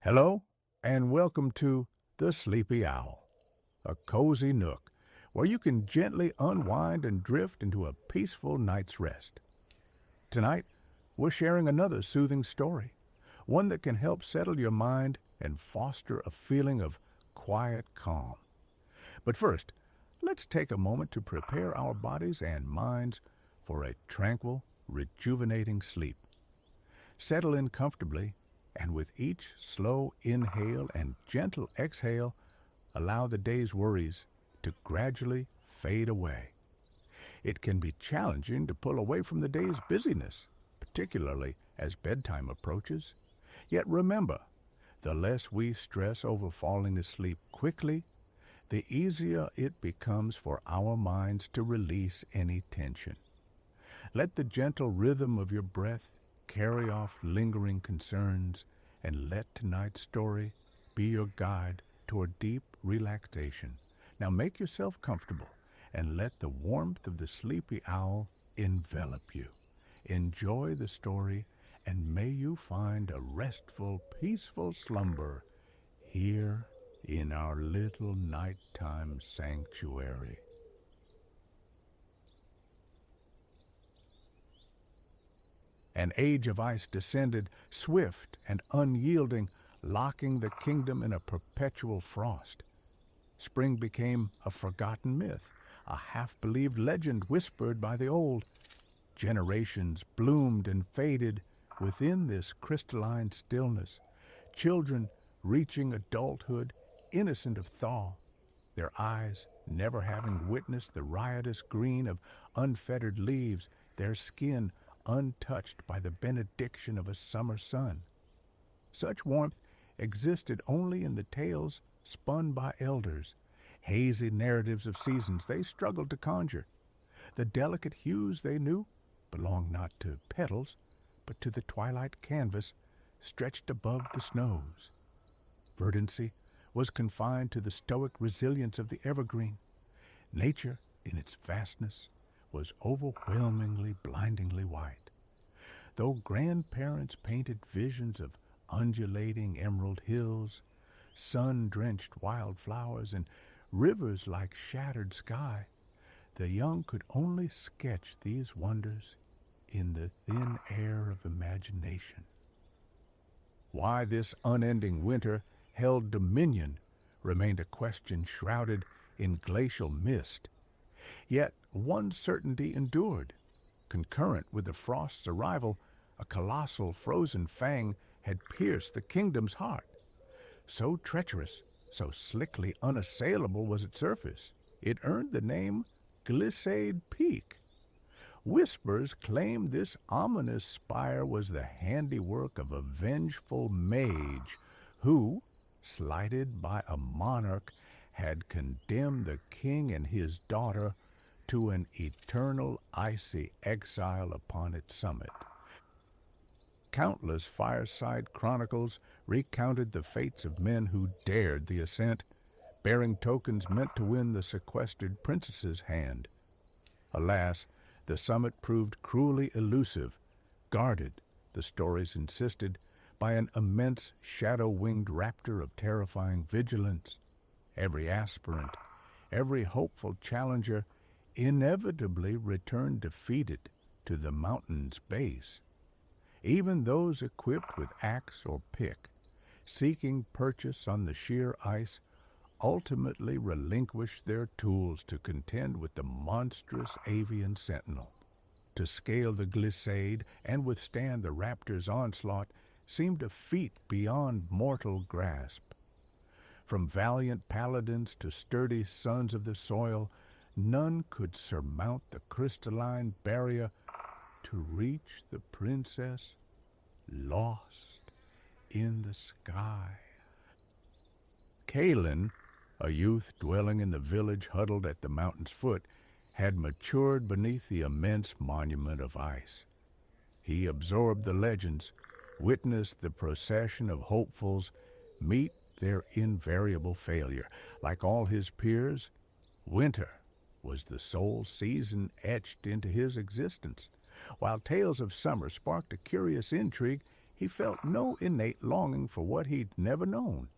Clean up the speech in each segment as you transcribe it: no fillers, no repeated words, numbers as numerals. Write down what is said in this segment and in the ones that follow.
Hello, and welcome to The Sleepy Owl, a cozy nook where you can gently unwind and drift into a peaceful night's rest. Tonight, we're sharing another soothing story, one that can help settle your mind and foster a feeling of quiet calm. But first, let's take a moment to prepare our bodies and minds for a tranquil, rejuvenating sleep. Settle in comfortably, and with each slow inhale and gentle exhale, allow the day's worries to gradually fade away. It can be challenging to pull away from the day's busyness, particularly as bedtime approaches. Yet remember, the less we stress over falling asleep quickly, the easier it becomes for our minds to release any tension. Let the gentle rhythm of your breath carry off lingering concerns, and let tonight's story be your guide toward deep relaxation. Now make yourself comfortable and let the warmth of the sleepy owl envelop you. Enjoy the story, and may you find a restful, peaceful slumber here in our little nighttime sanctuary. An age of ice descended, swift and unyielding, locking the kingdom in a perpetual frost. Spring became a forgotten myth, a half-believed legend whispered by the old. Generations bloomed and faded within this crystalline stillness, children reaching adulthood innocent of thaw, their eyes never having witnessed the riotous green of unfettered leaves, their skin untouched by the benediction of a summer sun. Such warmth existed only in the tales spun by elders, hazy narratives of seasons they struggled to conjure. The delicate hues they knew belonged not to petals, but to the twilight canvas stretched above the snows. Verdancy was confined to the stoic resilience of the evergreen. Nature, in its vastness, was overwhelmingly, blindingly white. Though grandparents painted visions of undulating emerald hills, sun-drenched wildflowers, and rivers like shattered sky, the young could only sketch these wonders in the thin air of imagination. Why this unending winter held dominion remained a question shrouded in glacial mist. Yet one certainty endured. Concurrent with the frost's arrival, a colossal frozen fang had pierced the kingdom's heart. So treacherous, so slickly unassailable was its surface, it earned the name Glissade Peak. Whispers claimed this ominous spire was the handiwork of a vengeful mage who, slighted by a monarch, had condemned the king and his daughter to an eternal icy exile upon its summit. Countless fireside chronicles recounted the fates of men who dared the ascent, bearing tokens meant to win the sequestered princess's hand. Alas, the summit proved cruelly elusive, guarded, the stories insisted, by an immense shadow-winged raptor of terrifying vigilance. Every aspirant, every hopeful challenger inevitably returned defeated to the mountain's base. Even those equipped with axe or pick, seeking purchase on the sheer ice, ultimately relinquished their tools to contend with the monstrous avian sentinel. To scale the glissade and withstand the raptor's onslaught seemed a feat beyond mortal grasp. From valiant paladins to sturdy sons of the soil, none could surmount the crystalline barrier to reach the princess lost in the sky. Kalen, a youth dwelling in the village huddled at the mountain's foot, had matured beneath the immense monument of ice. He absorbed the legends, witnessed the procession of hopefuls meet their invariable failure. Like all his peers, winter was the sole season etched into his existence. While tales of summer sparked a curious intrigue, He felt no innate longing for what he'd never known.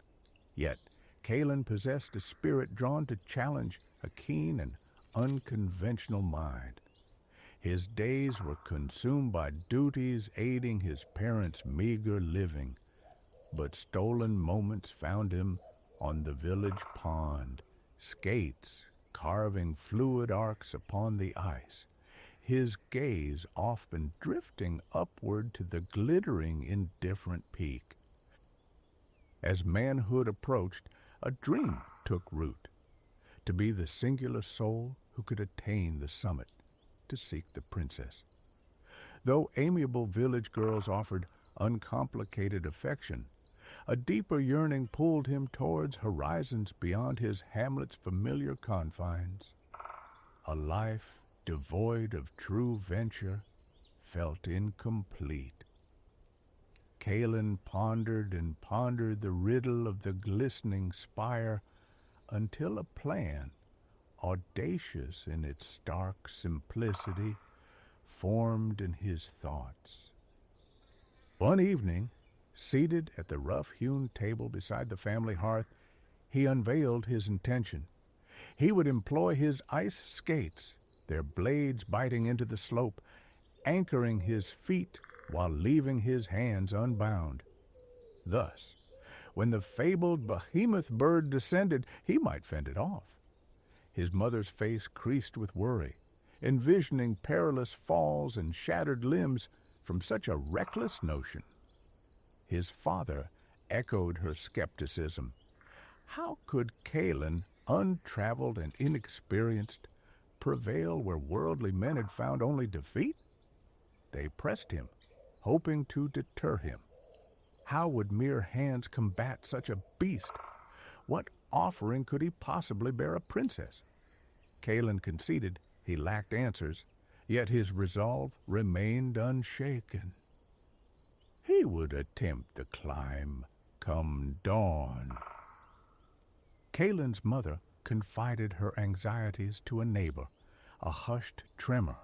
Yet, Kalen possessed a spirit drawn to challenge a keen and unconventional mind. His days were consumed by duties aiding his parents' meager living, but stolen moments found him on the village pond, skates carving fluid arcs upon the ice, his gaze often drifting upward to the glittering indifferent peak. As manhood approached, a dream took root, to be the singular soul who could attain the summit, to seek the princess. Though amiable village girls offered uncomplicated affection, a deeper yearning pulled him towards horizons beyond his hamlet's familiar confines. A life devoid of true venture felt incomplete. Kalen pondered and pondered the riddle of the glistening spire until a plan, audacious in its stark simplicity, formed in his thoughts. One evening, seated at the rough-hewn table beside the family hearth, he unveiled his intention. He would employ his ice skates, their blades biting into the slope, anchoring his feet while leaving his hands unbound. Thus, when the fabled behemoth bird descended, he might fend it off. His mother's face creased with worry, envisioning perilous falls and shattered limbs from such a reckless notion. His father echoed her skepticism. How could Kalen, untraveled and inexperienced, prevail where worldly men had found only defeat? They pressed him, hoping to deter him. How would mere hands combat such a beast? What offering could he possibly bear a princess? Kalen conceded he lacked answers, yet his resolve remained unshaken. He would attempt the climb come dawn. Kalen's mother confided her anxieties to a neighbor, a hushed tremor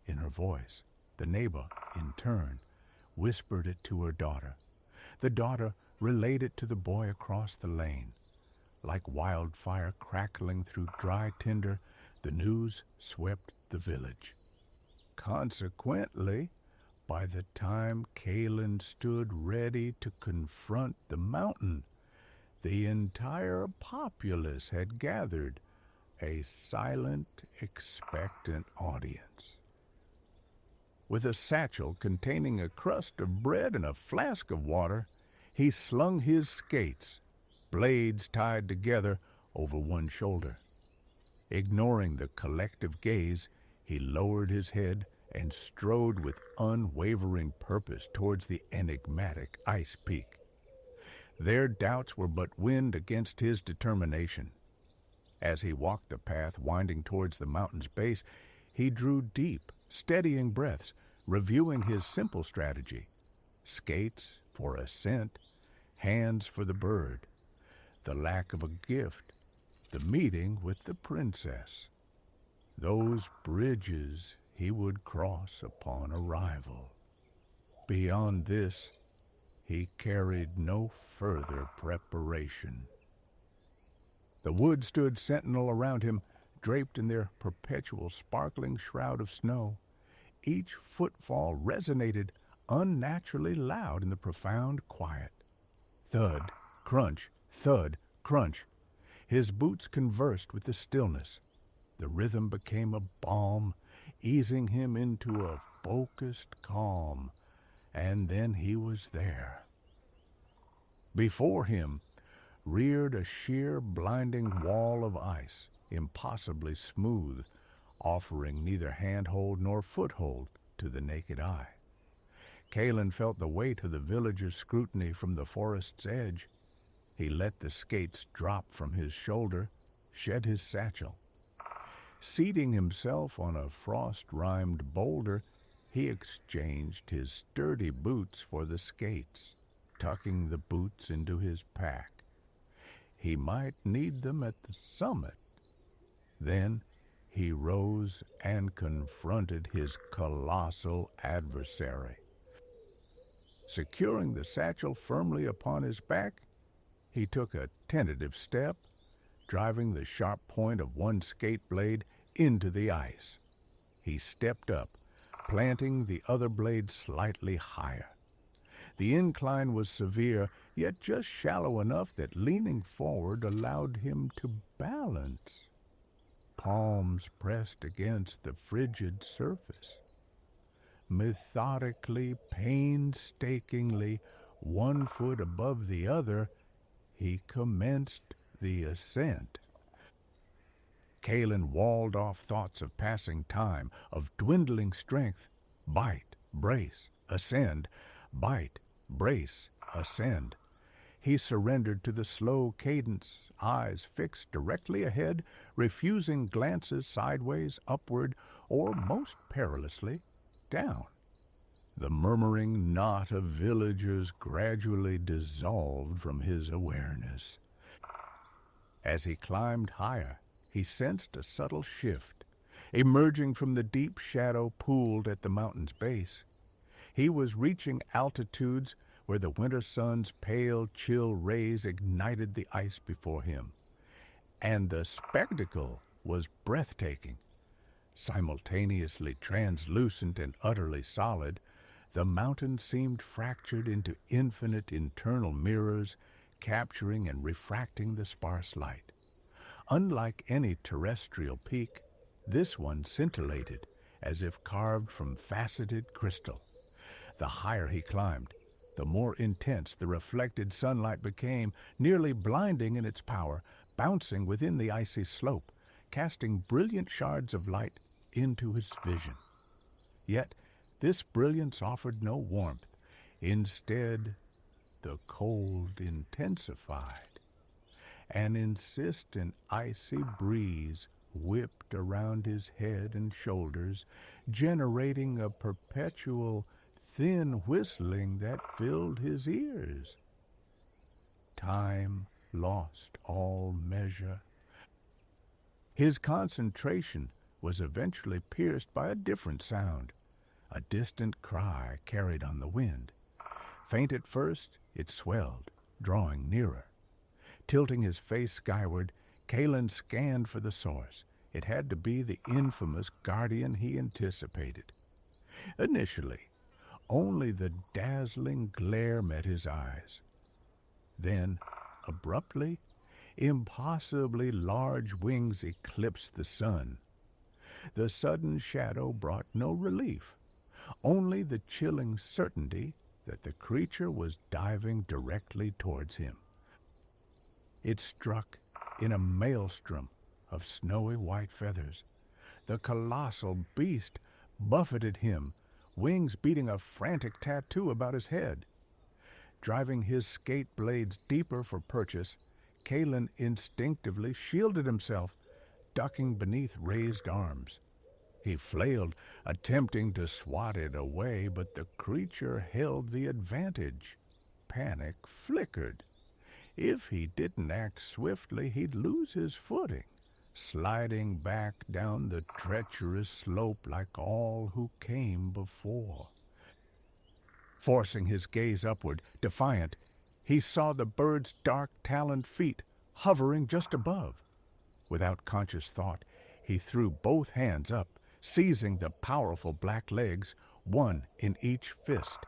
in her voice. The neighbor, in turn, whispered it to her daughter. The daughter relayed it to the boy across the lane. Like wildfire crackling through dry tinder, the news swept the village. Consequently, by the time Kalen stood ready to confront the mountain, the entire populace had gathered, a silent, expectant audience. With a satchel containing a crust of bread and a flask of water, he slung his skates, blades tied together, over one shoulder. Ignoring the collective gaze, he lowered his head and strode with unwavering purpose towards the enigmatic ice peak. Their doubts were but wind against his determination. As he walked the path winding towards the mountain's base, he drew deep, steadying breaths, reviewing his simple strategy. Skates for ascent, hands for the bird, the lack of a gift, the meeting with the princess. Those bridges he would cross upon arrival. Beyond this, he carried no further preparation. The woods stood sentinel around him, draped in their perpetual sparkling shroud of snow. Each footfall resonated unnaturally loud in the profound quiet. Thud, crunch, thud, crunch. His boots conversed with the stillness. The rhythm became a balm, easing him into a focused calm, and then he was there. Before him reared a sheer, blinding wall of ice, impossibly smooth, offering neither handhold nor foothold to the naked eye. Kalen felt the weight of the villagers' scrutiny from the forest's edge. He let the skates drop from his shoulder, shed his satchel. Seating himself on a frost-rimed boulder, he exchanged his sturdy boots for the skates, tucking the boots into his pack. He might need them at the summit. Then he rose and confronted his colossal adversary. Securing the satchel firmly upon his back, he took a tentative step, driving the sharp point of one skate blade into the ice. He stepped up, planting the other blade slightly higher. The incline was severe, yet just shallow enough that leaning forward allowed him to balance, palms pressed against the frigid surface. Methodically, painstakingly, one foot above the other, he commenced the ascent. Kalen walled off thoughts of passing time, of dwindling strength. Bite, brace, ascend. Bite, brace, ascend. He surrendered to the slow cadence, eyes fixed directly ahead, refusing glances sideways, upward, or most perilously, down. The murmuring knot of villagers gradually dissolved from his awareness. As he climbed higher, he sensed a subtle shift. Emerging from the deep shadow pooled at the mountain's base, he was reaching altitudes where the winter sun's pale, chill rays ignited the ice before him. And the spectacle was breathtaking. Simultaneously translucent and utterly solid, the mountain seemed fractured into infinite internal mirrors, capturing and refracting the sparse light. Unlike any terrestrial peak, this one scintillated as if carved from faceted crystal. The higher he climbed, the more intense the reflected sunlight became, nearly blinding in its power, bouncing within the icy slope, casting brilliant shards of light into his vision. Yet this brilliance offered no warmth. Instead, the cold intensified. An insistent icy breeze whipped around his head and shoulders, generating a perpetual thin whistling that filled his ears. Time lost all measure. His concentration was eventually pierced by a different sound, a distant cry carried on the wind. Faint at first, it swelled, drawing nearer. Tilting his face skyward, Kalen scanned for the source. It had to be the infamous guardian he anticipated. Initially, only the dazzling glare met his eyes. Then, abruptly, impossibly large wings eclipsed the sun. The sudden shadow brought no relief, only the chilling certainty that the creature was diving directly towards him. It struck in a maelstrom of snowy white feathers. The colossal beast buffeted him, wings beating a frantic tattoo about his head. Driving his skate blades deeper for purchase, Kalen instinctively shielded himself, ducking beneath raised arms. He flailed, attempting to swat it away, but the creature held the advantage. Panic flickered. If he didn't act swiftly, he'd lose his footing, sliding back down the treacherous slope like all who came before. Forcing his gaze upward, defiant, he saw the bird's dark taloned feet hovering just above. Without conscious thought, he threw both hands up, seizing the powerful black legs, one in each fist.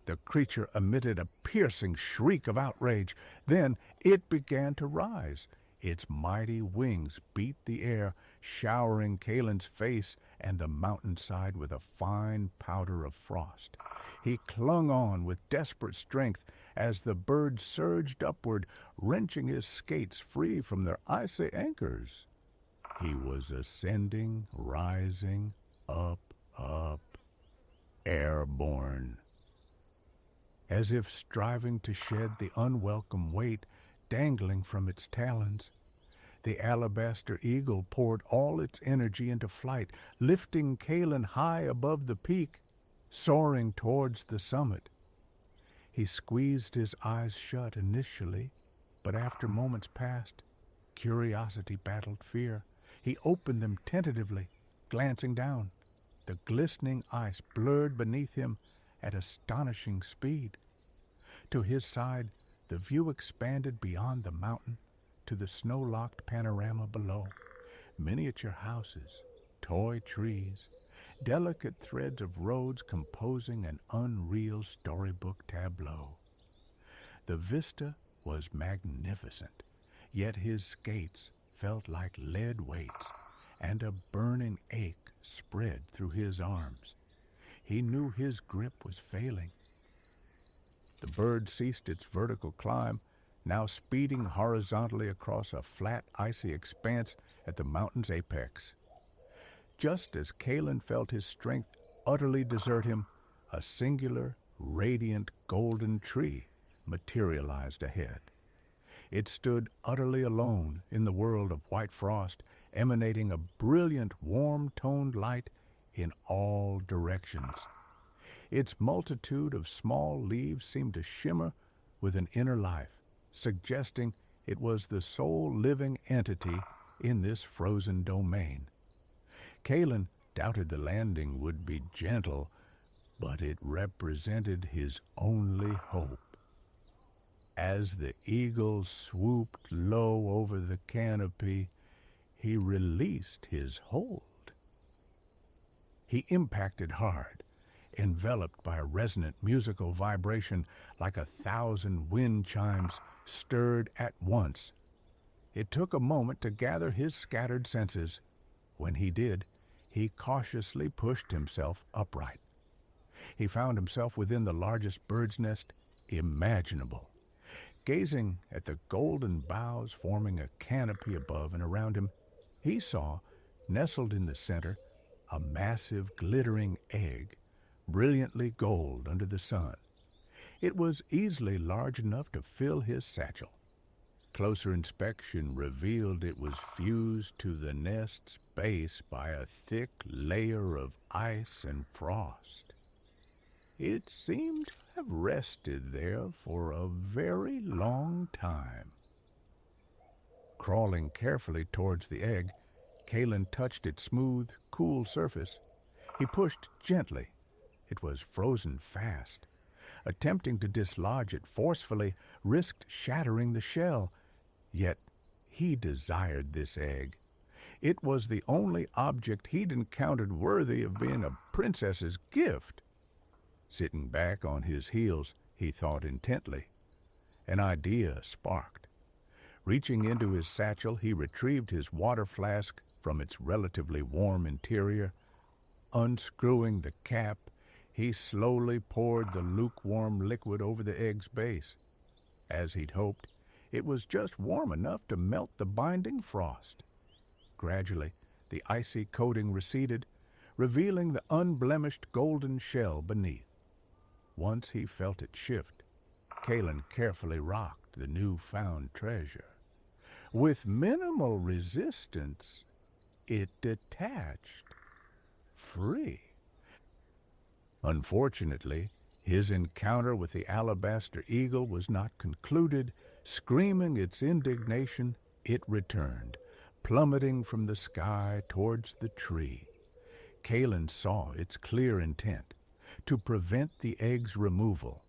The creature emitted a piercing shriek of outrage. Then it began to rise. Its mighty wings beat the air, showering Kalen's face and the mountainside with a fine powder of frost. He clung on with desperate strength as the bird surged upward, wrenching his skates free from their icy anchors. He was ascending, rising, up, airborne. As if striving to shed the unwelcome weight dangling from its talons, the alabaster eagle poured all its energy into flight, lifting Kalen high above the peak, soaring towards the summit. He squeezed his eyes shut initially, but after moments passed, curiosity battled fear. He opened them tentatively, glancing down. The glistening ice blurred beneath him, at astonishing speed. To his side, the view expanded beyond the mountain to the snow-locked panorama below. Miniature houses, toy trees, delicate threads of roads composing an unreal storybook tableau. The vista was magnificent, yet his skates felt like lead weights, and a burning ache spread through his arms. He knew his grip was failing. The bird ceased its vertical climb, now speeding horizontally across a flat, icy expanse at the mountain's apex. Just as Kalen felt his strength utterly desert him, a singular, radiant golden tree materialized ahead. It stood utterly alone in the world of white frost, emanating a brilliant, warm-toned light in all directions. Its multitude of small leaves seemed to shimmer with an inner life, suggesting it was the sole living entity in this frozen domain. Kalen doubted the landing would be gentle, but it represented his only hope. As the eagle swooped low over the canopy, he released his hold. He impacted hard, enveloped by a resonant musical vibration like 1,000 wind chimes stirred at once. It took a moment to gather his scattered senses. When he did, he cautiously pushed himself upright. He found himself within the largest bird's nest imaginable. Gazing at the golden boughs forming a canopy above and around him, he saw, nestled in the center, a massive glittering egg, brilliantly gold under the sun. It was easily large enough to fill his satchel. Closer inspection revealed it was fused to the nest's base by a thick layer of ice and frost. It seemed to have rested there for a very long time. Crawling carefully towards the egg, Kalen touched its smooth, cool surface. He pushed gently. It was frozen fast. Attempting to dislodge it forcefully risked shattering the shell. Yet he desired this egg. It was the only object he'd encountered worthy of being a princess's gift. Sitting back on his heels, he thought intently. An idea sparked. Reaching into his satchel, he retrieved his water flask from its relatively warm interior. Unscrewing the cap, he slowly poured the lukewarm liquid over the egg's base. As he'd hoped, it was just warm enough to melt the binding frost. Gradually, the icy coating receded, revealing the unblemished golden shell beneath. Once he felt it shift, Kalen carefully rocked the newfound treasure. With minimal resistance, it detached, free. Unfortunately, his encounter with the alabaster eagle was not concluded. Screaming its indignation, it returned, plummeting from the sky towards the tree. Kalen saw its clear intent, to prevent the egg's removal.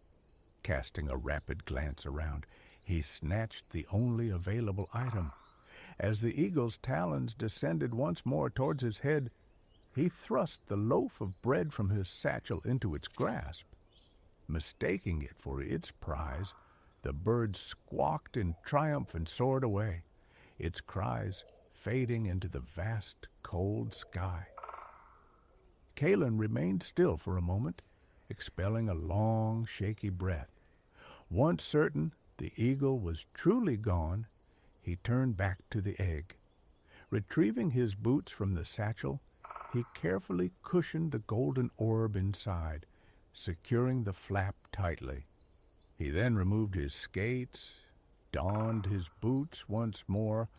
Casting a rapid glance around, he snatched the only available item. As the eagle's talons descended once more towards his head, he thrust the loaf of bread from his satchel into its grasp. Mistaking it for its prize, the bird squawked in triumph and soared away, its cries fading into the vast, cold sky. Kalen remained still for a moment, expelling a long, shaky breath. Once certain the eagle was truly gone, he turned back to the egg. Retrieving his boots from the satchel, he carefully cushioned the golden orb inside, securing the flap tightly. He then removed his skates, donned his boots once more,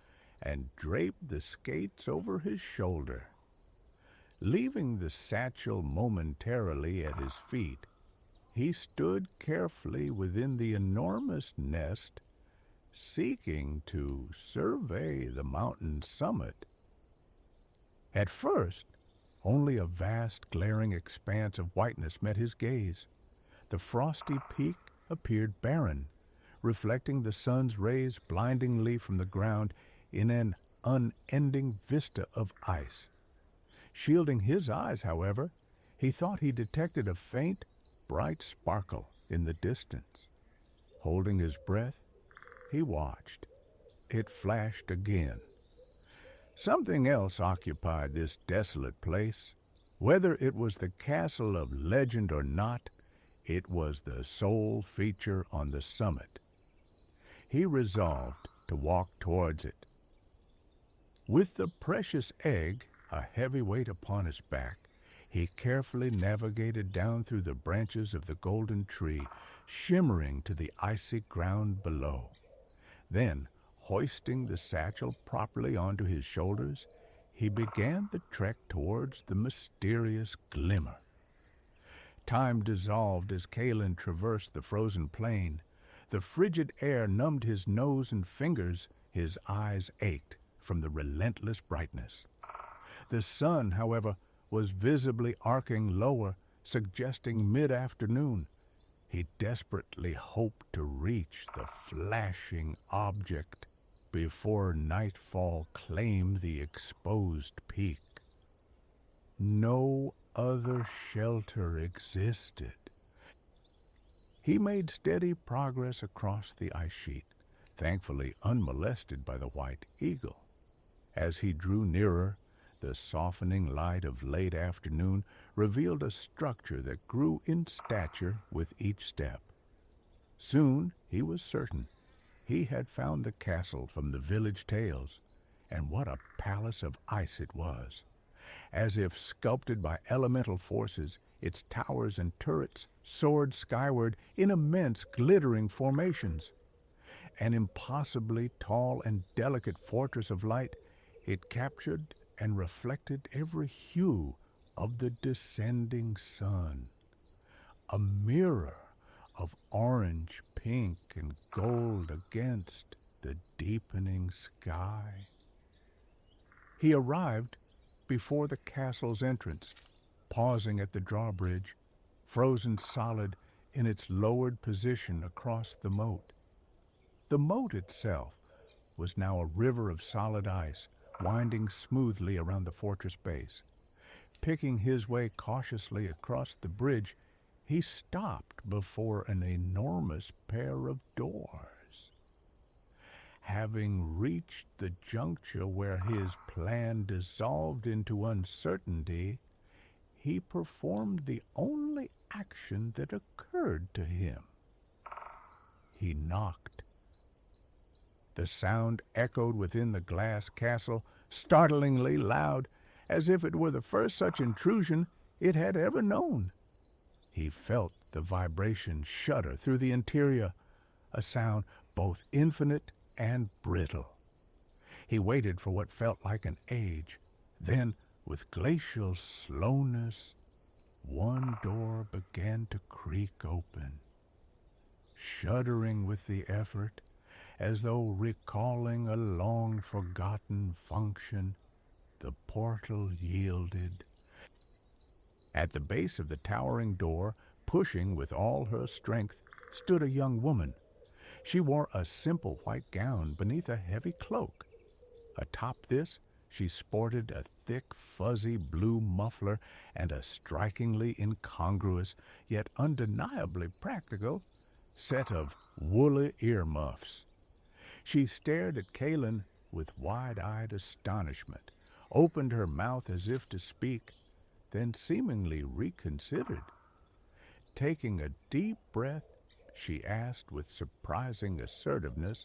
and draped the skates over his shoulder. Leaving the satchel momentarily at his feet, he stood carefully within the enormous nest, seeking to survey the mountain's summit. At first, only a vast, glaring expanse of whiteness met his gaze. The frosty peak appeared barren, reflecting the sun's rays blindingly from the ground in an unending vista of ice. Shielding his eyes, however, he thought he detected a faint, bright sparkle in the distance. Holding his breath, he watched. It flashed again. Something else occupied this desolate place. Whether it was the castle of legend or not, it was the sole feature on the summit. He resolved to walk towards it. With the precious egg, a heavy weight upon his back, he carefully navigated down through the branches of the golden tree, shimmering to the icy ground below. Then, hoisting the satchel properly onto his shoulders, he began the trek towards the mysterious glimmer. Time dissolved as Kalen traversed the frozen plain. The frigid air numbed his nose and fingers. His eyes ached from the relentless brightness. The sun, however, was visibly arcing lower, suggesting mid-afternoon. He desperately hoped to reach the flashing object before nightfall claimed the exposed peak. No other shelter existed. He made steady progress across the ice sheet, thankfully unmolested by the white eagle. As he drew nearer, the softening light of late afternoon revealed a structure that grew in stature with each step. Soon, he was certain, he had found the castle from the village tales, and what a palace of ice it was. As if sculpted by elemental forces, its towers and turrets soared skyward in immense glittering formations. An impossibly tall and delicate fortress of light, it captured and reflected every hue of the descending sun. A mirror of orange, pink, and gold against the deepening sky. He arrived before the castle's entrance, pausing at the drawbridge, frozen solid in its lowered position across the moat. The moat itself was now a river of solid ice, winding smoothly around the fortress base. Picking his way cautiously across the bridge, he stopped before an enormous pair of doors. Having reached the juncture where his plan dissolved into uncertainty, he performed the only action that occurred to him. He knocked. The sound echoed within the glass castle, startlingly loud, as if it were the first such intrusion it had ever known. He felt the vibration shudder through the interior, a sound both infinite and brittle. He waited for what felt like an age. Then, with glacial slowness, one door began to creak open. Shuddering with the effort, as though recalling a long-forgotten function, the portal yielded. At the base of the towering door, pushing with all her strength, stood a young woman. She wore a simple white gown beneath a heavy cloak. Atop this, she sported a thick, fuzzy blue muffler and a strikingly incongruous, yet undeniably practical, set of woolly earmuffs. She stared at Kalen with wide-eyed astonishment, opened her mouth as if to speak, then seemingly reconsidered. Taking a deep breath, she asked with surprising assertiveness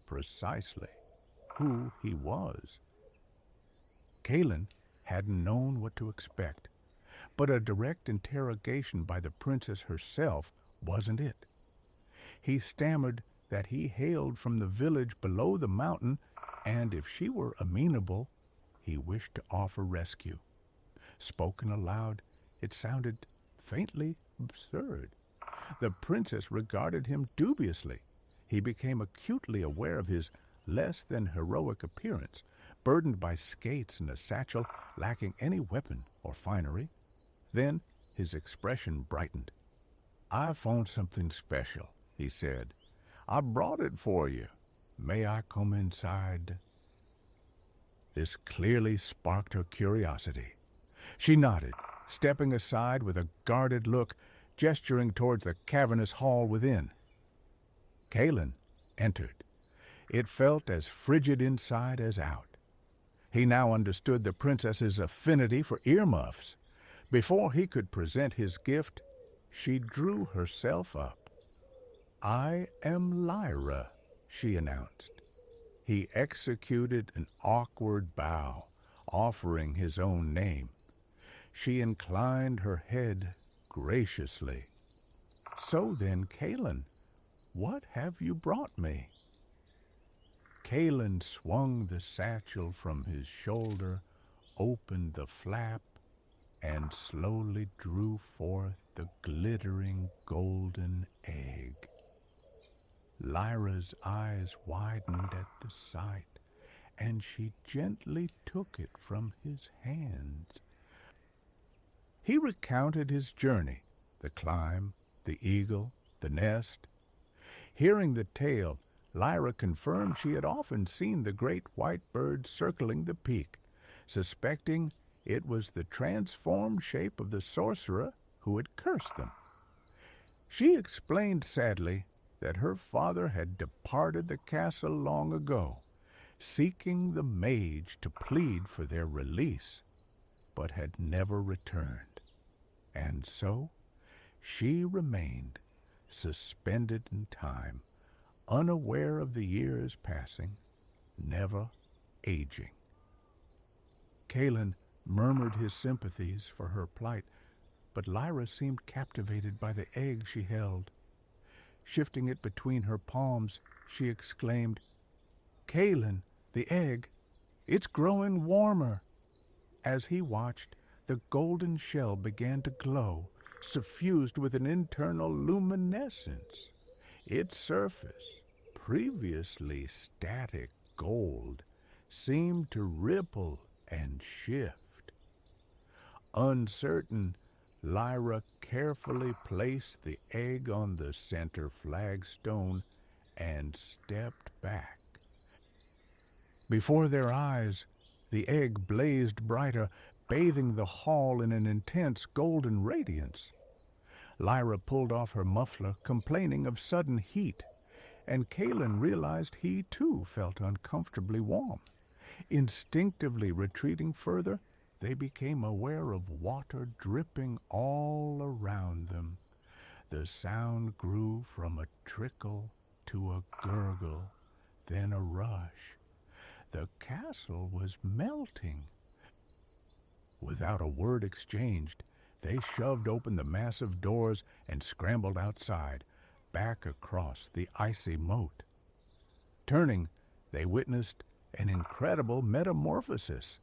precisely who he was. Kalen hadn't known what to expect, but a direct interrogation by the princess herself wasn't it. He stammered that he hailed from the village below the mountain, and if she were amenable, he wished to offer rescue. Spoken aloud, it sounded faintly absurd. The princess regarded him dubiously. He became acutely aware of his less than heroic appearance, burdened by skates and a satchel lacking any weapon or finery. Then his expression brightened. "I found something special," he said. "I brought it for you. May I come inside?" This clearly sparked her curiosity. She nodded, stepping aside with a guarded look, gesturing towards the cavernous hall within. Kalen entered. It felt as frigid inside as out. He now understood the princess's affinity for earmuffs. Before he could present his gift, she drew herself up. "I am Lyra," she announced. He executed an awkward bow, offering his own name. She inclined her head graciously. "So then, Kalen, what have you brought me?" Kalen swung the satchel from his shoulder, opened the flap, and slowly drew forth the glittering golden egg. Lyra's eyes widened at the sight, and she gently took it from his hands. He recounted his journey, the climb, the eagle, the nest. Hearing the tale, Lyra confirmed she had often seen the great white bird circling the peak, suspecting it was the transformed shape of the sorcerer who had cursed them. She explained sadly that her father had departed the castle long ago, seeking the mage to plead for their release, but had never returned. And so she remained suspended in time, unaware of the years passing, never aging. Kalen murmured his sympathies for her plight, but Lyra seemed captivated by the egg she held. Shifting it between her palms, she exclaimed, "Kalen, the egg, it's growing warmer." As he watched, the golden shell began to glow, suffused with an internal luminescence. Its surface, previously static gold, seemed to ripple and shift. Uncertain, Lyra carefully placed the egg on the center flagstone and stepped back. Before their eyes, the egg blazed brighter, bathing the hall in an intense golden radiance. Lyra pulled off her muffler, complaining of sudden heat, and Kalen realized he too felt uncomfortably warm. Instinctively retreating further, they became aware of water dripping all around them. The sound grew from a trickle to a gurgle, then a rush. The castle was melting. Without a word exchanged, they shoved open the massive doors and scrambled outside, back across the icy moat. Turning, they witnessed an incredible metamorphosis.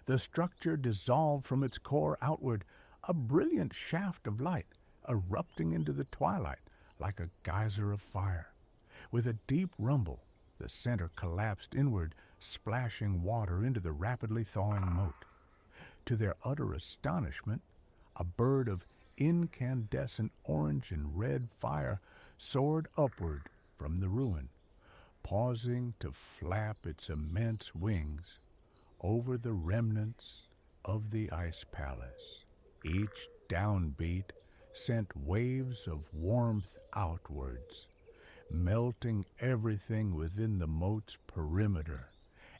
The structure dissolved from its core outward, a brilliant shaft of light erupting into the twilight like a geyser of fire. With a deep rumble, the center collapsed inward, splashing water into the rapidly thawing moat. To their utter astonishment, a bird of incandescent orange and red fire soared upward from the ruin, pausing to flap its immense wings over the remnants of the ice palace. Each downbeat sent waves of warmth outwards, melting everything within the moat's perimeter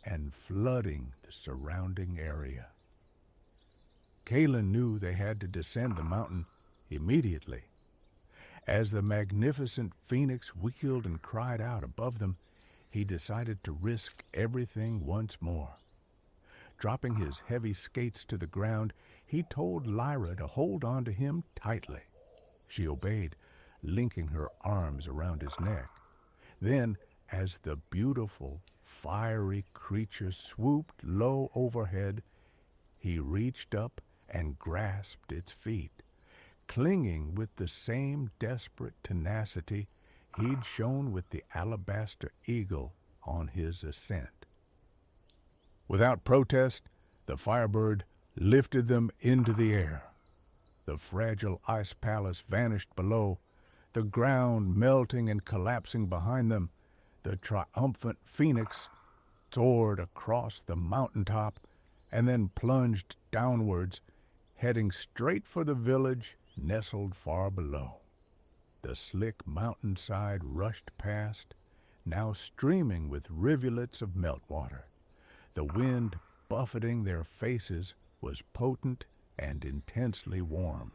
and flooding the surrounding area. Kalen knew they had to descend the mountain immediately. As the magnificent phoenix wheeled and cried out above them, he decided to risk everything once more. Dropping his heavy skates to the ground, he told Lyra to hold on to him tightly. She obeyed, linking her arms around his neck. Then, as the beautiful, fiery creature swooped low overhead, he reached up and grasped its feet, clinging with the same desperate tenacity he'd shown with the alabaster eagle on his ascent. Without protest, the Firebird lifted them into the air. The fragile ice palace vanished below, the ground melting and collapsing behind them, the triumphant phoenix soared across the mountaintop and then plunged downwards, heading straight for the village nestled far below. The slick mountainside rushed past, now streaming with rivulets of meltwater. The wind buffeting their faces was potent and intensely warm.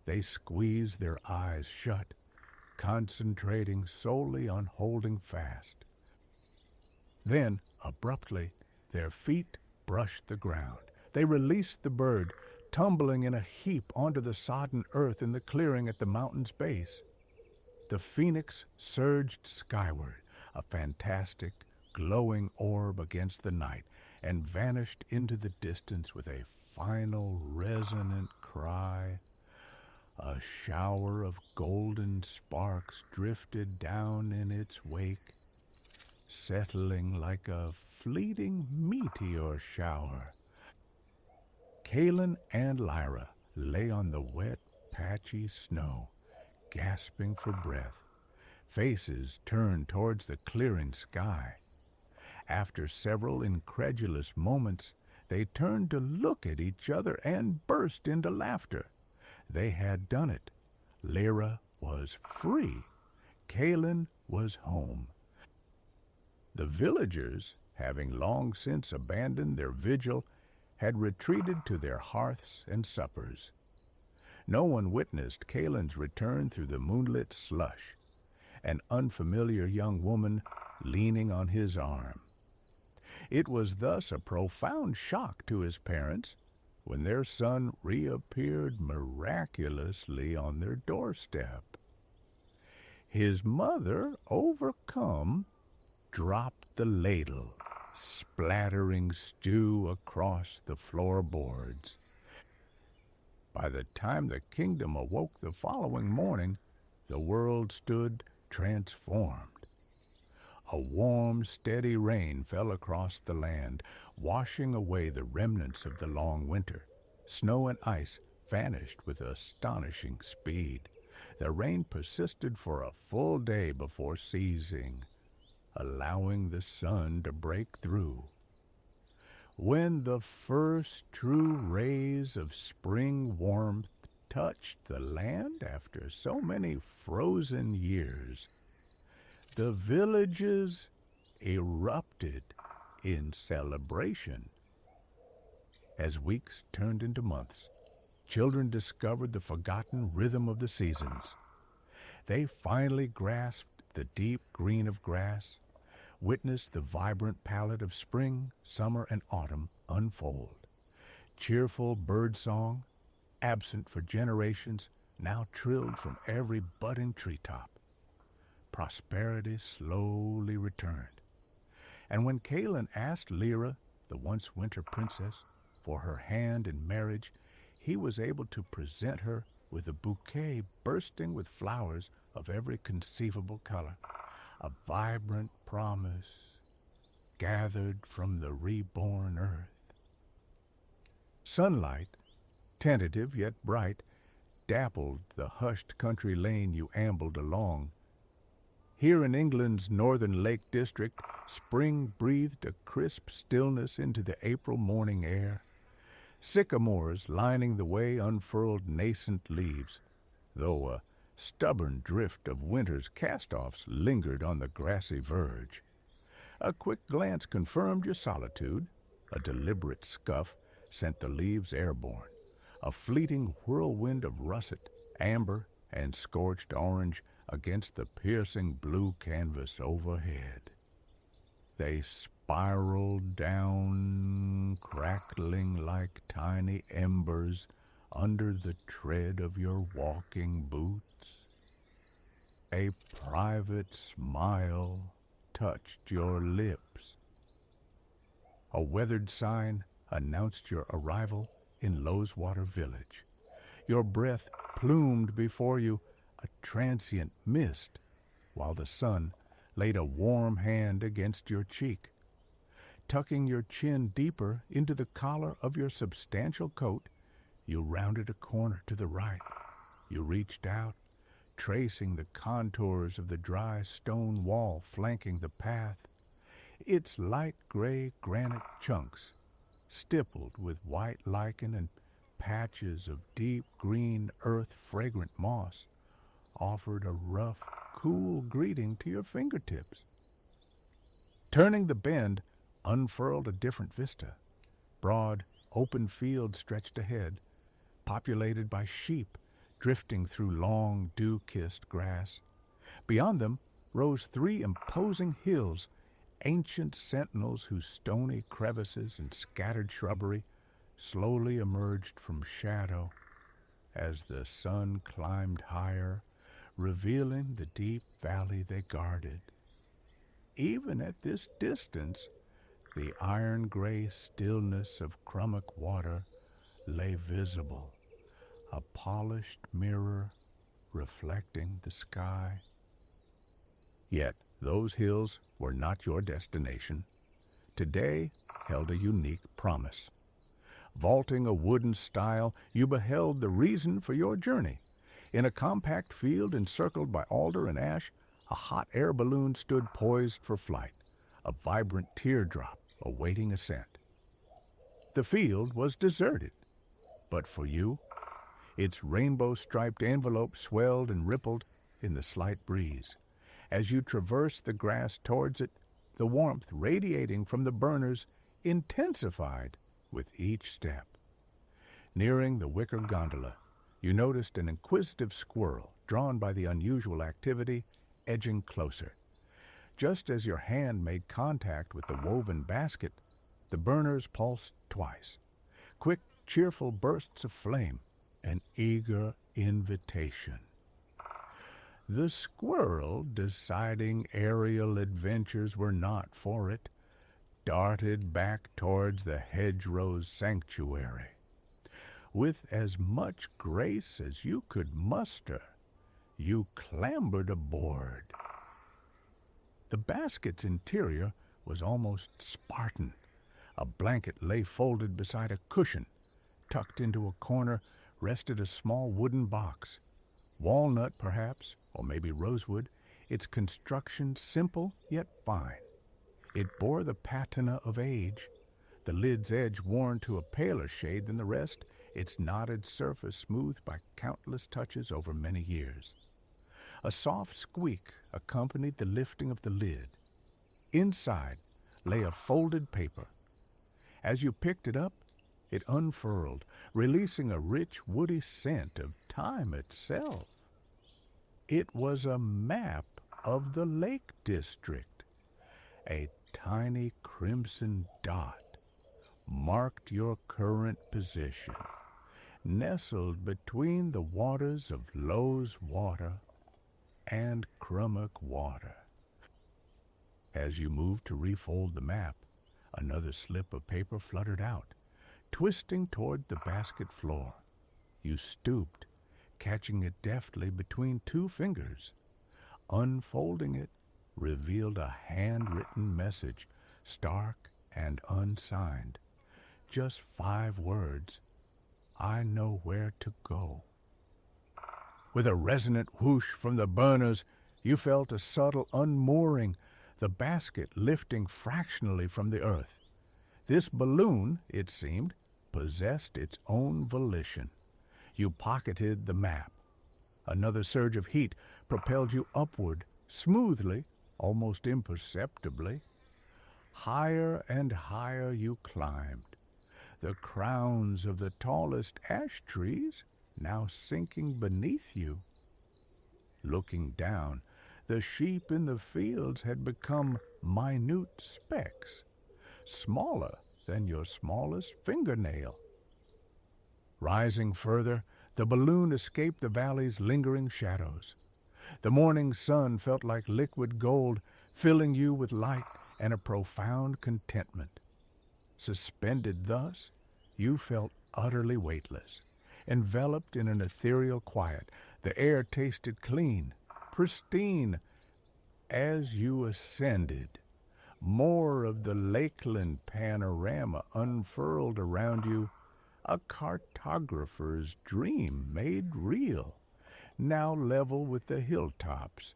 They squeezed their eyes shut, concentrating solely on holding fast. Then, abruptly, their feet brushed the ground. They released the bird, tumbling in a heap onto the sodden earth in the clearing at the mountain's base. The phoenix surged skyward, a fantastic, glowing orb against the night, and vanished into the distance with a final resonant cry. A shower of golden sparks drifted down in its wake, settling like a fleeting meteor shower. Kalen and Lyra lay on the wet, patchy snow, gasping for breath, faces turned towards the clearing sky. After several incredulous moments, they turned to look at each other and burst into laughter. They had done it. Lyra was free. Kalen was home. The villagers, having long since abandoned their vigil, had retreated to their hearths and suppers. No one witnessed Kalen's return through the moonlit slush, an unfamiliar young woman leaning on his arm. It was thus a profound shock to his parents when their son reappeared miraculously on their doorstep. His mother, overcome, dropped the ladle, splattering stew across the floorboards. By the time the kingdom awoke the following morning, the world stood transformed. A warm, steady rain fell across the land, washing away the remnants of the long winter. Snow and ice vanished with astonishing speed. The rain persisted for a full day before ceasing, allowing the sun to break through. When the first true rays of spring warmth touched the land after so many frozen years, the villages erupted in celebration. As weeks turned into months, children discovered the forgotten rhythm of the seasons. They finally grasped the deep green of grass, witnessed the vibrant palette of spring, summer, and autumn unfold. Cheerful birdsong, absent for generations, now trilled from every budding treetop. Prosperity slowly returned. And when Kalen asked Lyra, the once winter princess, for her hand in marriage, he was able to present her with a bouquet bursting with flowers of every conceivable color, a vibrant promise gathered from the reborn earth. Sunlight, tentative yet bright, dappled the hushed country lane you ambled along. Here in England's northern Lake District, spring breathed a crisp stillness into the April morning air. Sycamores lining the way unfurled nascent leaves, though a stubborn drift of winter's cast-offs lingered on the grassy verge. A quick glance confirmed your solitude. A deliberate scuff sent the leaves airborne. A fleeting whirlwind of russet, amber, and scorched orange against the piercing blue canvas overhead. They spiraled down, crackling like tiny embers under the tread of your walking boots. A private smile touched your lips. A weathered sign announced your arrival in Loweswater Village. Your breath plumed before you a transient mist, while the sun laid a warm hand against your cheek. Tucking your chin deeper into the collar of your substantial coat, you rounded a corner to the right. You reached out, tracing the contours of the dry stone wall flanking the path, its light gray granite chunks, stippled with white lichen and patches of deep green earth-fragrant moss, offered a rough, cool greeting to your fingertips. Turning the bend unfurled a different vista. Broad, open fields stretched ahead, populated by sheep drifting through long, dew-kissed grass. Beyond them rose three imposing hills, ancient sentinels whose stony crevices and scattered shrubbery slowly emerged from shadow as the sun climbed higher, revealing the deep valley they guarded. Even at this distance, the iron-gray stillness of Crummock water lay visible, a polished mirror reflecting the sky. Yet those hills were not your destination. Today held a unique promise. Vaulting a wooden stile, you beheld the reason for your journey. In a compact field encircled by alder and ash, a hot air balloon stood poised for flight, a vibrant teardrop awaiting ascent. The field was deserted, but for you, its rainbow-striped envelope swelled and rippled in the slight breeze. As you traversed the grass towards it, the warmth radiating from the burners intensified with each step. Nearing the wicker gondola, you noticed an inquisitive squirrel, drawn by the unusual activity, edging closer. Just as your hand made contact with the woven basket, the burners pulsed twice. Quick, cheerful bursts of flame, an eager invitation. The squirrel, deciding aerial adventures were not for it, darted back towards the hedgerow's sanctuary. With as much grace as you could muster, you clambered aboard. The basket's interior was almost Spartan. A blanket lay folded beside a cushion. Tucked into a corner rested a small wooden box. Walnut, perhaps, or maybe rosewood, its construction simple yet fine. It bore the patina of age, the lid's edge worn to a paler shade than the rest, its knotted surface smoothed by countless touches over many years. A soft squeak accompanied the lifting of the lid. Inside lay a folded paper. As you picked it up, it unfurled, releasing a rich, woody scent of time itself. It was a map of the Lake District. A tiny crimson dot marked your current position, nestled between the waters of Low's Water and Crummock Water. As you moved to refold the map, another slip of paper fluttered out, twisting toward the basket floor. You stooped, catching it deftly between two fingers. Unfolding it revealed a handwritten message, stark and unsigned. Just 5 words. I know where to go. With a resonant whoosh from the burners, you felt a subtle unmooring, the basket lifting fractionally from the earth. This balloon, it seemed, possessed its own volition. You pocketed the map. Another surge of heat propelled you upward, smoothly, almost imperceptibly. Higher and higher you climbed, the crowns of the tallest ash trees now sinking beneath you. Looking down, the sheep in the fields had become minute specks, smaller than your smallest fingernail. Rising further, the balloon escaped the valley's lingering shadows. The morning sun felt like liquid gold, filling you with light and a profound contentment. Suspended thus, you felt utterly weightless, enveloped in an ethereal quiet. The air tasted clean, pristine. As you ascended, more of the lakeland panorama unfurled around you, a cartographer's dream made real. now level with the hilltops,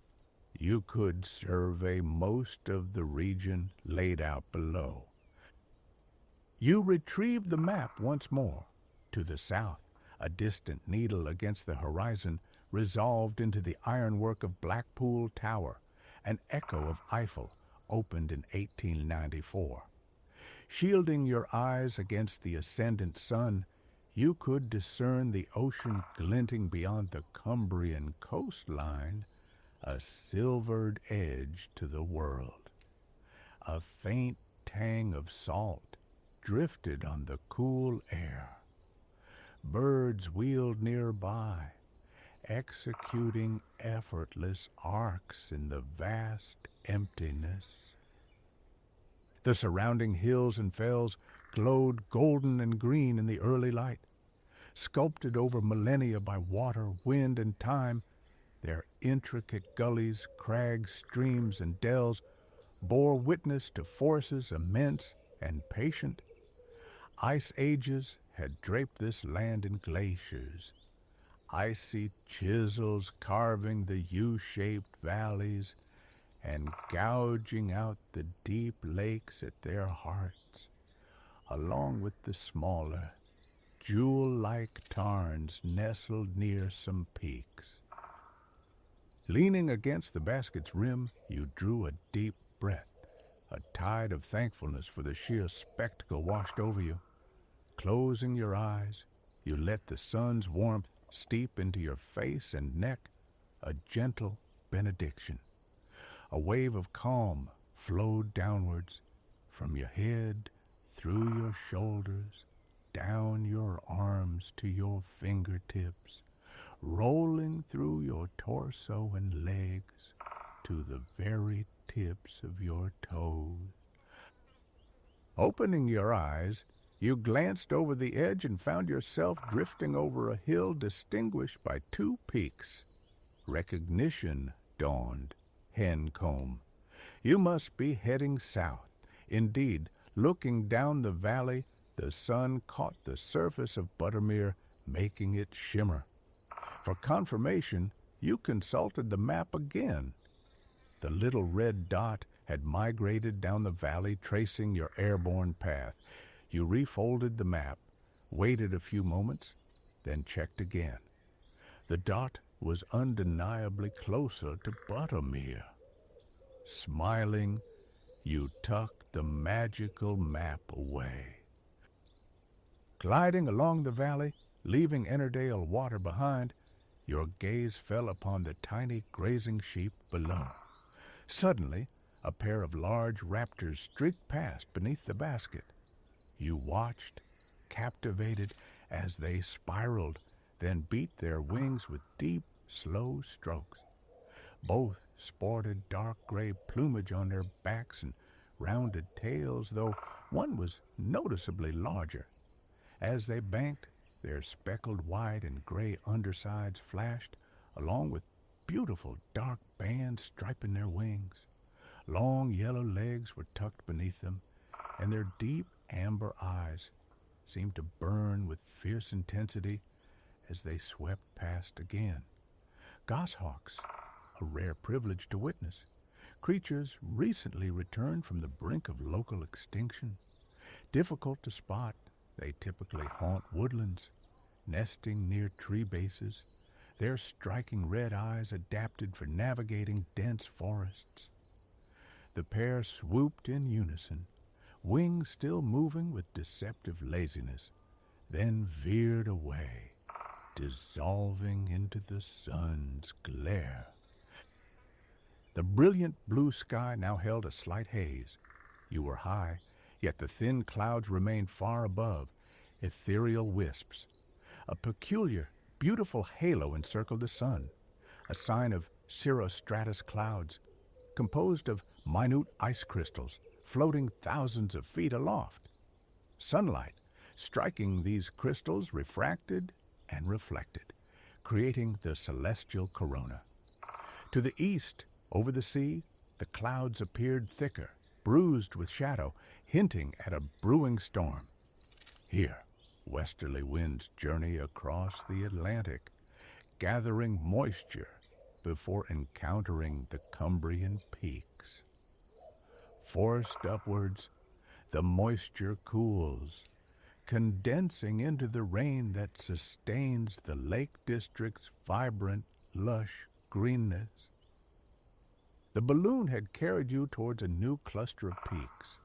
you could survey most of the region laid out below. You retrieve the map once more. To the south, a distant needle against the horizon resolved into the ironwork of Blackpool Tower, an echo of Eiffel, opened in 1894. Shielding your eyes against the ascendant sun, you could discern the ocean glinting beyond the Cumbrian coastline, a silvered edge to the world. A faint tang of salt drifted on the cool air. Birds wheeled nearby, executing effortless arcs in the vast emptiness. The surrounding hills and fells glowed golden and green in the early light. Sculpted over millennia by water, wind, and time, their intricate gullies, crags, streams, and dells bore witness to forces immense and patient. Ice ages had draped this land in glaciers, icy chisels carving the U-shaped valleys and gouging out the deep lakes at their hearts, along with the smaller, jewel-like tarns nestled near some peaks. Leaning against the basket's rim, you drew a deep breath. A tide of thankfulness for the sheer spectacle washed over you. Closing your eyes, you let the sun's warmth steep into your face and neck, a gentle benediction. A wave of calm flowed downwards from your head, through your shoulders, down your arms to your fingertips, rolling through your torso and legs to the very tips of your toes. Opening your eyes, you glanced over the edge and found yourself drifting over a hill distinguished by two peaks. Recognition dawned. Hencomb. You must be heading south. Indeed, looking down the valley, the sun caught the surface of Buttermere, making it shimmer. For confirmation, you consulted the map again. The little red dot had migrated down the valley, tracing your airborne path. You refolded the map, waited a few moments, then checked again. The dot was undeniably closer to Buttermere. Smiling, you tucked the magical map away. Gliding along the valley, leaving Ennerdale Water behind, your gaze fell upon the tiny grazing sheep below. Suddenly, a pair of large raptors streaked past beneath the basket. You watched, captivated, as they spiraled, then beat their wings with deep, slow strokes. Both sported dark gray plumage on their backs and rounded tails, though one was noticeably larger. As they banked, their speckled white and gray undersides flashed, along with beautiful dark bands striping their wings. Long yellow legs were tucked beneath them, and their deep amber eyes seemed to burn with fierce intensity as they swept past again. Goshawks, a rare privilege to witness, creatures recently returned from the brink of local extinction. Difficult to spot, they typically haunt woodlands, nesting near tree bases, their striking red eyes adapted for navigating dense forests. The pair swooped in unison, wings still moving with deceptive laziness, then veered away, dissolving into the sun's glare. The brilliant blue sky now held a slight haze. You were high, yet the thin clouds remained far above, ethereal wisps. A peculiar, beautiful halo encircled the sun, a sign of cirrostratus clouds, composed of minute ice crystals floating thousands of feet aloft. Sunlight, striking these crystals, refracted and reflected, creating the celestial corona. To the east, over the sea, the clouds appeared thicker, bruised with shadow, hinting at a brewing storm. Here, westerly winds journey across the Atlantic, gathering moisture before encountering the Cumbrian peaks. Forced upwards, the moisture cools, condensing into the rain that sustains the Lake District's vibrant, lush greenness. The balloon had carried you towards a new cluster of peaks.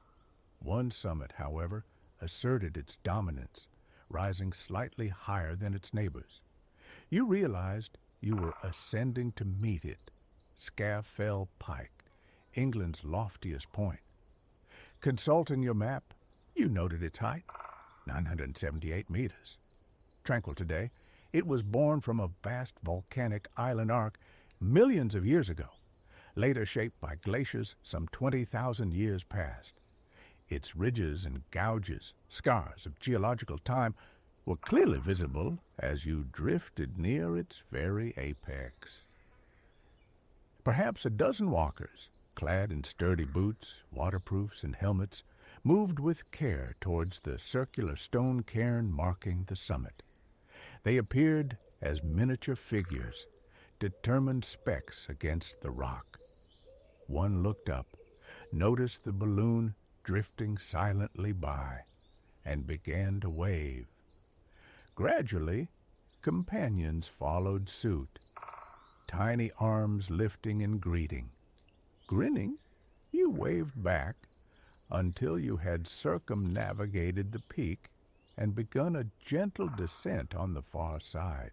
One summit, however, asserted its dominance, rising slightly higher than its neighbors. You realized you were ascending to meet it, Scafell Pike, England's loftiest point. Consulting your map, you noted its height, 978 meters. Tranquil today, it was born from a vast volcanic island arc millions of years ago, later shaped by glaciers some 20,000 years past. Its ridges and gouges, scars of geological time, were clearly visible as you drifted near its very apex. Perhaps a dozen walkers, clad in sturdy boots, waterproofs, and helmets, moved with care towards the circular stone cairn marking the summit. They appeared as miniature figures, determined specks against the rock. One looked up, noticed the balloon drifting silently by, and began to wave. Gradually, companions followed suit, tiny arms lifting in greeting. Grinning, you waved back until you had circumnavigated the peak and begun a gentle descent on the far side.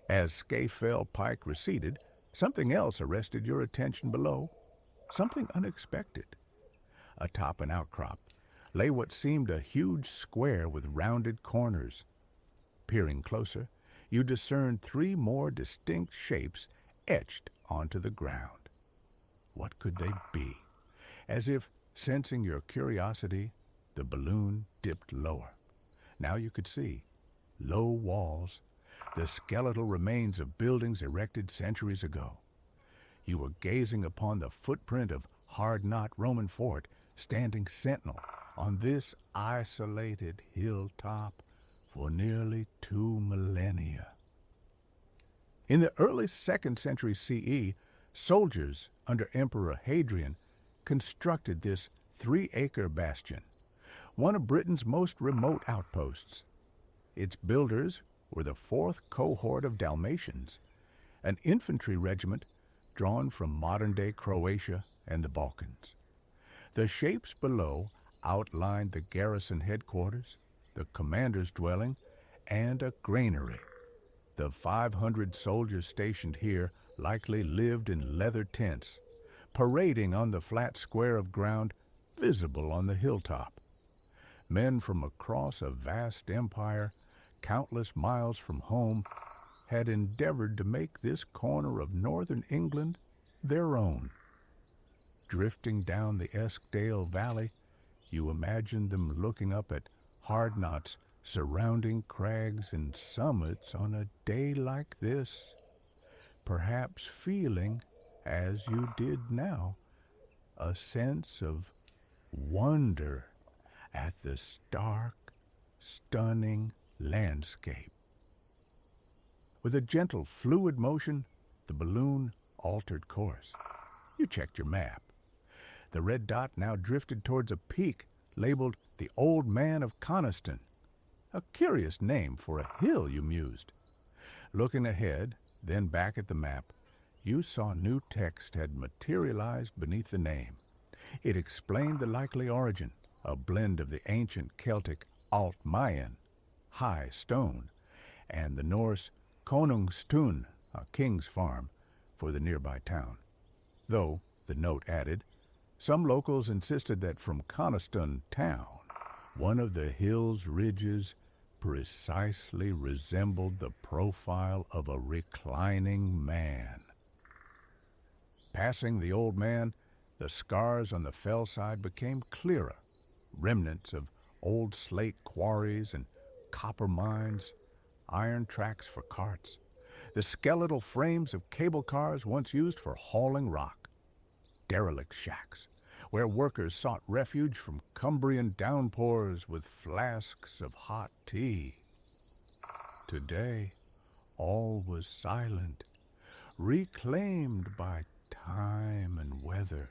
As Scafell Pike receded, something else arrested your attention below, something unexpected. Atop an outcrop lay what seemed a huge square with rounded corners. Peering closer, you discerned three more distinct shapes etched onto the ground. What could they be? As if sensing your curiosity, the balloon dipped lower. Now you could see low walls, the skeletal remains of buildings erected centuries ago. You were gazing upon the footprint of hard-knot Roman fort standing sentinel on this isolated hilltop for nearly 2 millennia. In the early 2nd century CE, soldiers under Emperor Hadrian constructed this 3-acre bastion, one of Britain's most remote outposts. Its builders were the 4th cohort of Dalmatians, an infantry regiment drawn from modern-day Croatia and the Balkans. The shapes below outlined the garrison headquarters, the commander's dwelling, and a granary. The 500 soldiers stationed here likely lived in leather tents, parading on the flat square of ground visible on the hilltop. Men from across a vast empire, countless miles from home, had endeavored to make this corner of northern England their own. Drifting down the Eskdale Valley, you imagined them looking up at hard-knots surrounding crags and summits on a day like this, perhaps feeling, as you did now, a sense of wonder at the stark, stunning landscape. With a gentle, fluid motion, the balloon altered course. You checked your map. The red dot now drifted towards a peak labeled the Old Man of Coniston. A curious name for a hill, you mused. Looking ahead, then back at the map, you saw new text had materialized beneath the name. It explained the likely origin, a blend of the ancient Celtic Alt Mayan, high stone, and the Norse Konungstun, a king's farm, for the nearby town. Though, the note added, some locals insisted that from Coniston town, one of the hill's ridges precisely resembled the profile of a reclining man. Passing the old man, the scars on the fell side became clearer, remnants of old slate quarries and copper mines, iron tracks for carts, the skeletal frames of cable cars once used for hauling rock, derelict shacks where workers sought refuge from Cumbrian downpours with flasks of hot tea. Today, All was silent, reclaimed by time and weather.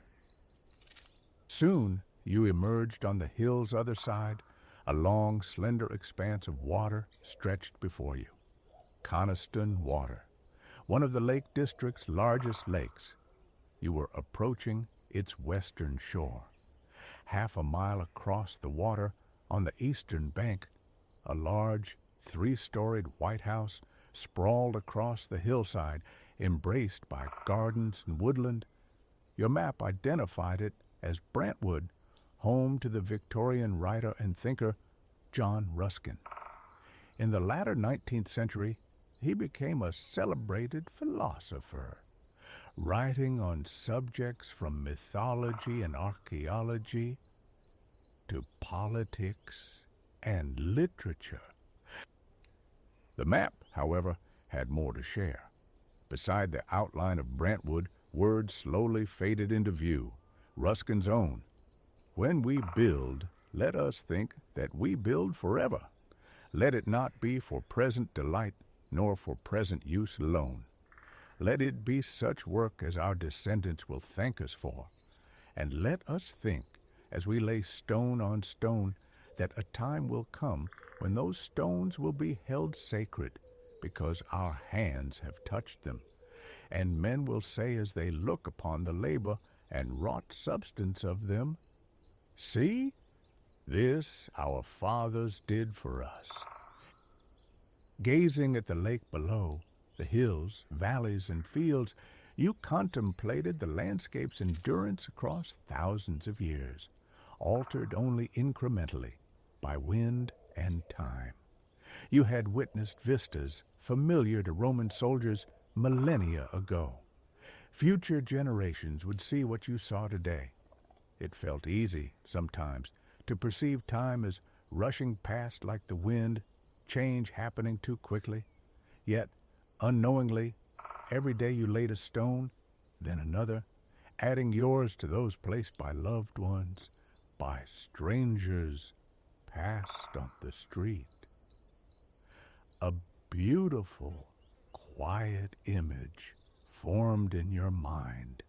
Soon you emerged on the hill's other side. A long, slender expanse of water stretched before you. Coniston Water, one of the Lake District's largest lakes. You were approaching its western shore. Half a mile across the water, on the eastern bank, a large, three-storied White House sprawled across the hillside, embraced by gardens and woodland. Your map identified it as Brantwood, home to the Victorian writer and thinker John Ruskin. In the latter 19th century, he became a celebrated philosopher, writing on subjects from mythology and archaeology to politics and literature. The map, however, had more to share. Beside the outline of Brantwood, words slowly faded into view. Ruskin's own. When we build, let us think that we build forever. Let it not be for present delight, nor for present use alone. Let it be such work as our descendants will thank us for. And let us think, as we lay stone on stone, that a time will come when those stones will be held sacred because our hands have touched them. And men will say as they look upon the labor and wrought substance of them, "See, this our fathers did for us." Gazing at the lake below, the hills, valleys, and fields, you contemplated the landscape's endurance across thousands of years, altered only incrementally by wind and time. You had witnessed vistas familiar to Roman soldiers millennia ago. Future generations would see what you saw today. It felt easy, sometimes, to perceive time as rushing past like the wind, change happening too quickly. Yet, unknowingly, every day you laid a stone, then another, adding yours to those placed by loved ones, by strangers passed on the street. A beautiful, quiet image formed in your mind.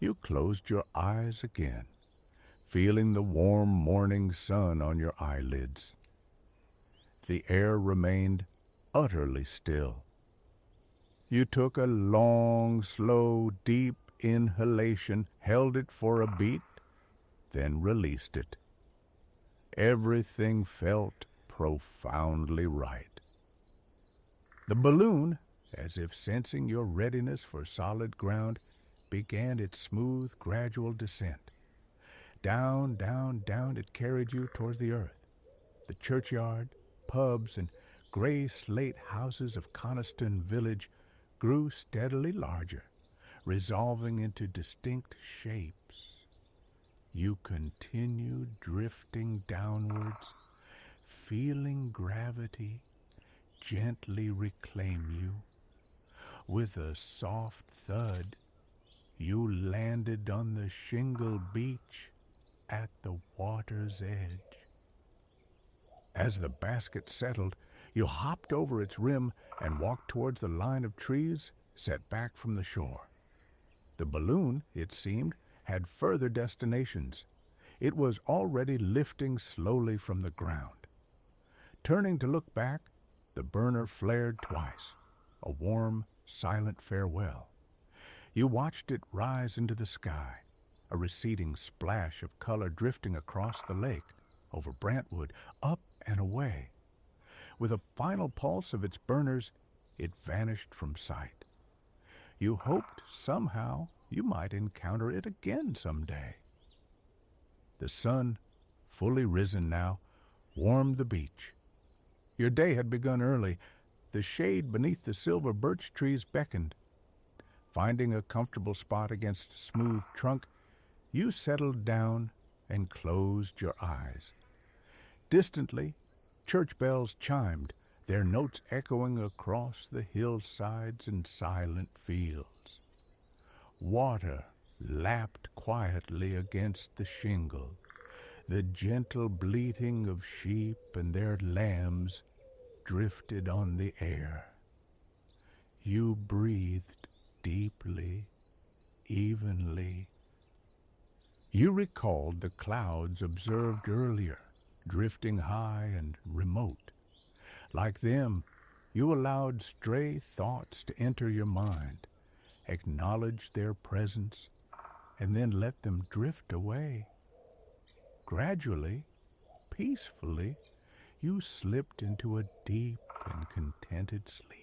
You closed your eyes again, feeling the warm morning sun on your eyelids. The air remained utterly still. You took a long, slow, deep inhalation, held it for a beat, then released it. Everything felt profoundly right. The balloon, as if sensing your readiness for solid ground, began its smooth, gradual descent. Down, down, down it carried you toward the earth. The churchyard, pubs, and gray slate houses of Coniston Village grew steadily larger, resolving into distinct shapes. You continued drifting downwards, feeling gravity gently reclaim you. With a soft thud, you landed on the shingle beach at the water's edge. As the basket settled, you hopped over its rim and walked towards the line of trees set back from the shore. The balloon, it seemed, had further destinations. It was already lifting slowly from the ground. Turning to look back, the burner flared twice, a warm, silent farewell. You watched it rise into the sky, a receding splash of color drifting across the lake, over Brantwood, up and away. With a final pulse of its burners, it vanished from sight. You hoped somehow you might encounter it again someday. The sun, fully risen now, warmed the beach. Your day had begun early. The shade beneath the silver birch trees beckoned. Finding a comfortable spot against a smooth trunk, you settled down and closed your eyes. Distantly, church bells chimed, their notes echoing across the hillsides and silent fields. Water lapped quietly against the shingle, the gentle bleating of sheep and their lambs drifted on the air. You breathed deeply, evenly. You recalled the clouds observed earlier, drifting high and remote. Like them, you allowed stray thoughts to enter your mind, acknowledged their presence, and then let them drift away. Gradually, peacefully, you slipped into a deep and contented sleep.